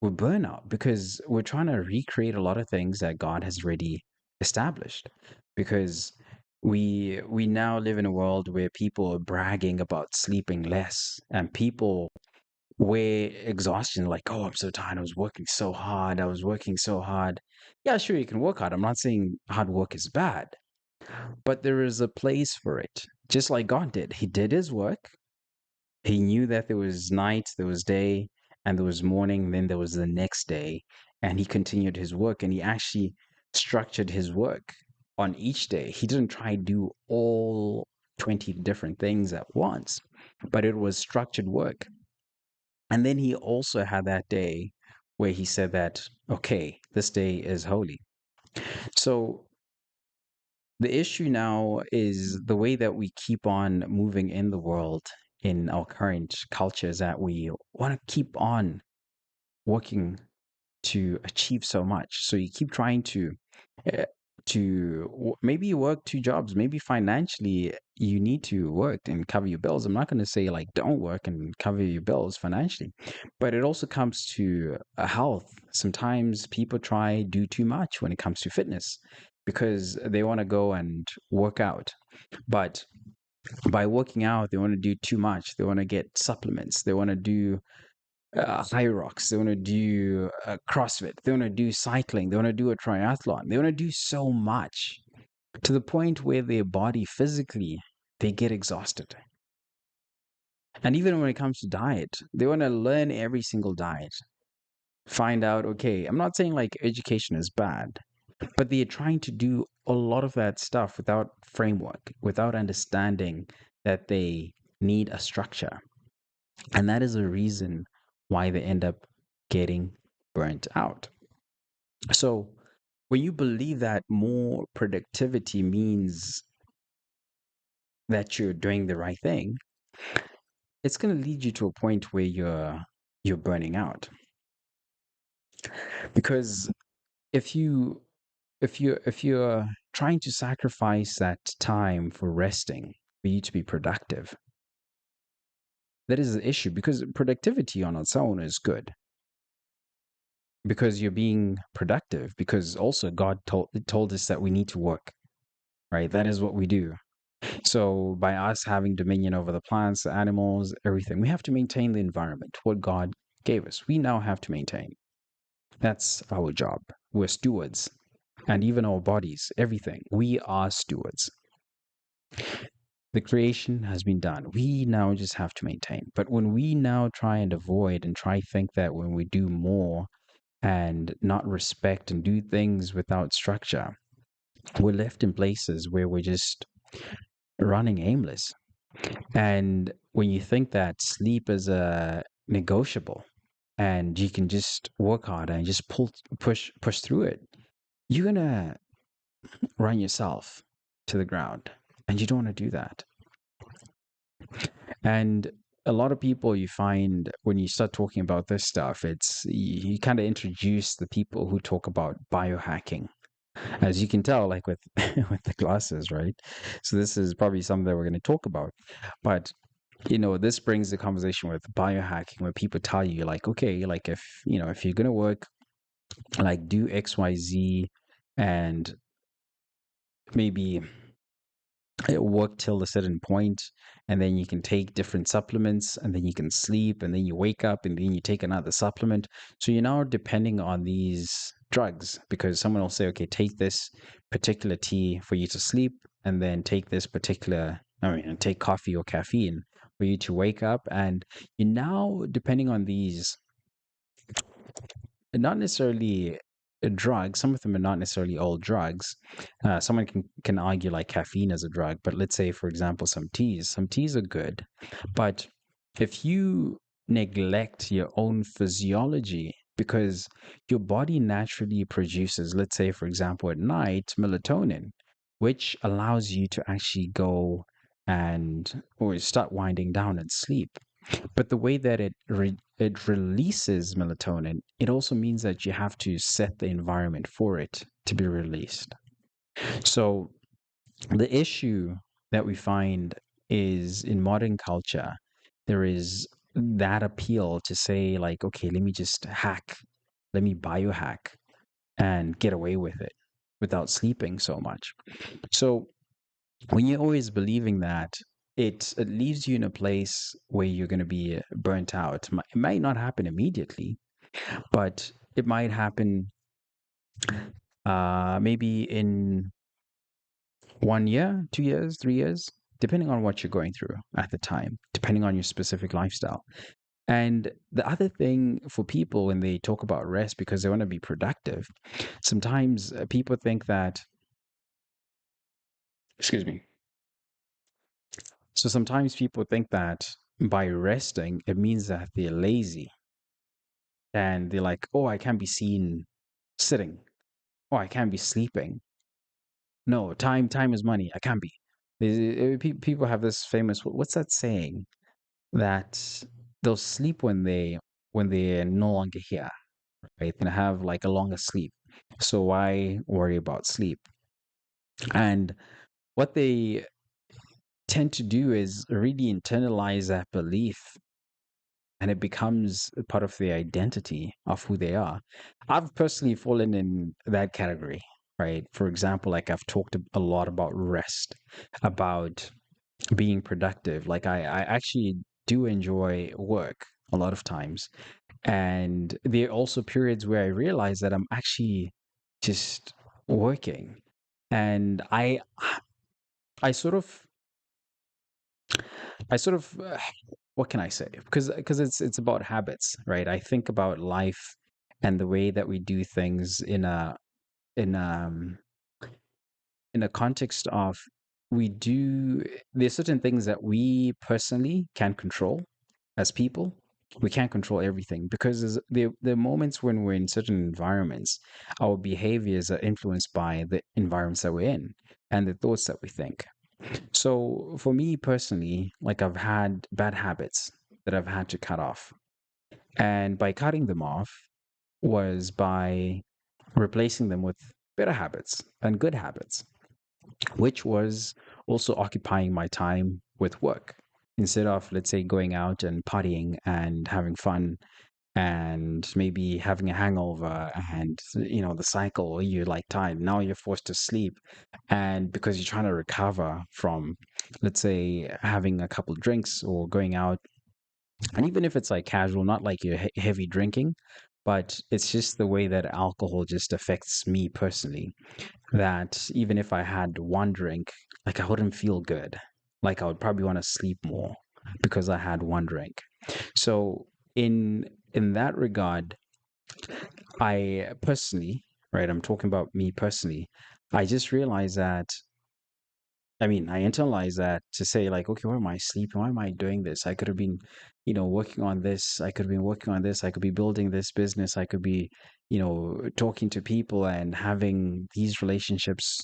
with burnout because we're trying to recreate a lot of things that God has already established. Because we now live in a world where people are bragging about sleeping less, and people where exhaustion, like, oh, I'm so tired. I was working so hard. I was working so hard. Yeah, sure, you can work hard. I'm not saying hard work is bad, but there is a place for it. Just like God did. He did his work. He knew that there was night, there was day, and there was morning, then there was the next day. And he continued his work and he actually structured his work on each day. He didn't try to do all 20 different things at once, but it was structured work. And then he also had that day where he said that, okay, this day is holy. So the issue now is the way that we keep on moving in the world in our current culture is that we want to keep on working to achieve so much. So you keep trying uh, maybe you work two jobs, maybe financially you need to work and cover your bills. I'm not going to say like don't work and cover your bills financially, but it also comes to health. Sometimes people try do too much when it comes to fitness because they want to go and work out, but by working out they want to do too much. They want to get supplements, they want to do high rocks, they want to do CrossFit, they want to do cycling, they want to do a triathlon, they want to do so much to the point where their body physically they get exhausted. And even when it comes to diet, they want to learn every single diet, find out, okay, I'm not saying like education is bad, but they're trying to do a lot of that stuff without framework, without understanding that they need a structure. And that is a reason why they end up getting burnt out. So when you believe that more productivity means that you're doing the right thing, it's going to lead you to a point where you're burning out. Because if you if you're trying to sacrifice that time for resting for you to be productive, that is the issue. Because productivity on its own is good because you're being productive, because also God told us that we need to work, right? That is what we do. So by us having dominion over the plants, the animals, everything, we have to maintain the environment, what God gave us. We now have to maintain. That's our job. We're stewards. And even our bodies, everything, we are stewards. The creation has been done. We now just have to maintain. But when we now try and avoid and try think that when we do more and not respect and do things without structure, we're left in places where we're just running aimless. And when you think that sleep is a negotiable and you can just work hard and just push through it, you're gonna run yourself to the ground. And you don't want to do that. And a lot of people you find when you start talking about this stuff, it's you kind of introduce the people who talk about biohacking. As you can tell, like with with the glasses, right? So this is probably something that we're going to talk about. But this brings the conversation with biohacking, where people tell you, like, okay, like if you're going to work, like do XYZ, and maybe work till a certain point, and then you can take different supplements, and then you can sleep, and then you wake up, and then you take another supplement. So you're now depending on these drugs because someone will say, okay, take this particular tea for you to sleep, and then take this particular, I mean, take coffee or caffeine for you to wake up. And you're now depending on these, not necessarily drugs. Some of them are not necessarily all drugs. Someone can argue like caffeine as a drug, but let's say, for example, some teas are good. But if you neglect your own physiology, because your body naturally produces, let's say, for example, at night, melatonin, which allows you to actually go and or start winding down and sleep. But the way that it releases melatonin, it also means that you have to set the environment for it to be released. So the issue that we find is in modern culture, there is that appeal to say like, okay, let me just hack. let me biohack and get away with it without sleeping so much. So when you're always believing that, it leaves you in a place where you're going to be burnt out. It might not happen immediately, but it might happen maybe in 1 year, 2 years, 3 years, depending on what you're going through at the time, depending on your specific lifestyle. And the other thing for people when they talk about rest because they want to be productive, sometimes people think that, excuse me. So sometimes people think that by resting, it means that they're lazy and they're like, oh, I can't be seen sitting. Oh, I can't be sleeping. No, time is money. I can't be. People have this famous, what's that saying? That they'll sleep when they're no longer here, right? And have like a longer sleep. So why worry about sleep? And what they tend to do is really internalize that belief and it becomes a part of their identity of who they are. I've personally fallen in that category, right? For example, like I've talked a lot about rest, about being productive. Like I actually do enjoy work a lot of times. And there are also periods where I realize that I'm actually just working. And I sort of I sort of what can I say? Because it's about habits, right? I think about life and the way that we do things in in a context of we do there's certain things that we personally can control as people. We can't control everything because there are moments when we're in certain environments, our behaviors are influenced by the environments that we're in and the thoughts that we think. So for me personally, like I've had bad habits that I've had to cut off. And by cutting them off was by replacing them with better habits and good habits, which was also occupying my time with work. Instead of, let's say, going out and partying and having fun and maybe having a hangover and the cycle you're like tired now you're forced to sleep and because you're trying to recover from let's say having a couple of drinks or going out and even if it's like casual not like you're heavy drinking but it's just the way that alcohol just affects me personally that even if I had one drink like I wouldn't feel good like I would probably want to sleep more because I had one drink so in that regard, I personally, right, I'm talking about me personally, I just realized that I internalized that to say like, okay, why am I sleeping? Why am I doing this? I could have been, working on this. I could have been working on this. I could be building this business. I could be, talking to people and having these relationships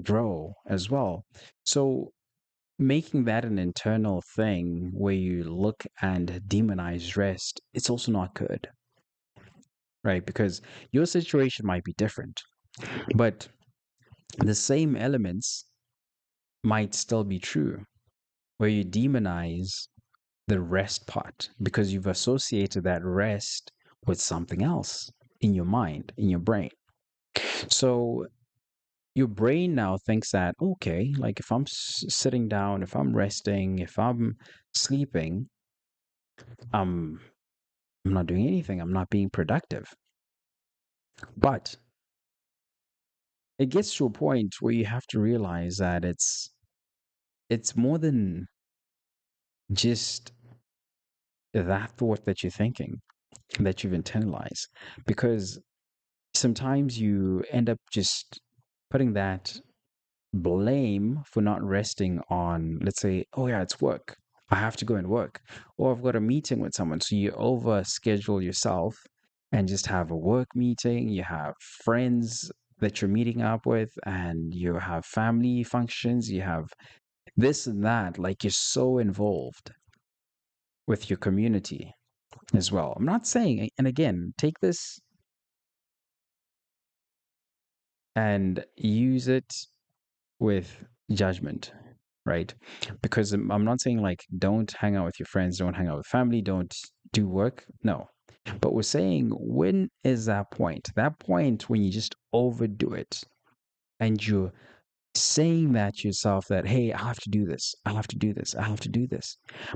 grow as well. So making that an internal thing where you look and demonize rest, it's also not good, right? Because your situation might be different, but the same elements might still be true, where you demonize the rest part because you've associated that rest with something else in your mind, in your brain. So your brain now thinks that, okay, like if I'm sitting down, if I'm resting, if I'm sleeping, um, I'm not doing anything, I'm not being productive. But it gets to a point where you have to realize that it's more than just that thought that you're thinking that you've internalized because sometimes you end up just putting that blame for not resting on let's say oh yeah it's work I have to go and work or I've got a meeting with someone so you over schedule yourself and just have a work meeting you have friends that you're meeting up with and you have family functions you have this and that like you're so involved with your community as well. I'm not saying, and again, take this and use it with judgment, right? Because I'm not saying like don't hang out with your friends, don't hang out with family, don't do work. No, But we're saying, when is that point? That point when you just overdo it and you're saying that to yourself that, hey, I have to do this, I have to do this, I have to do this.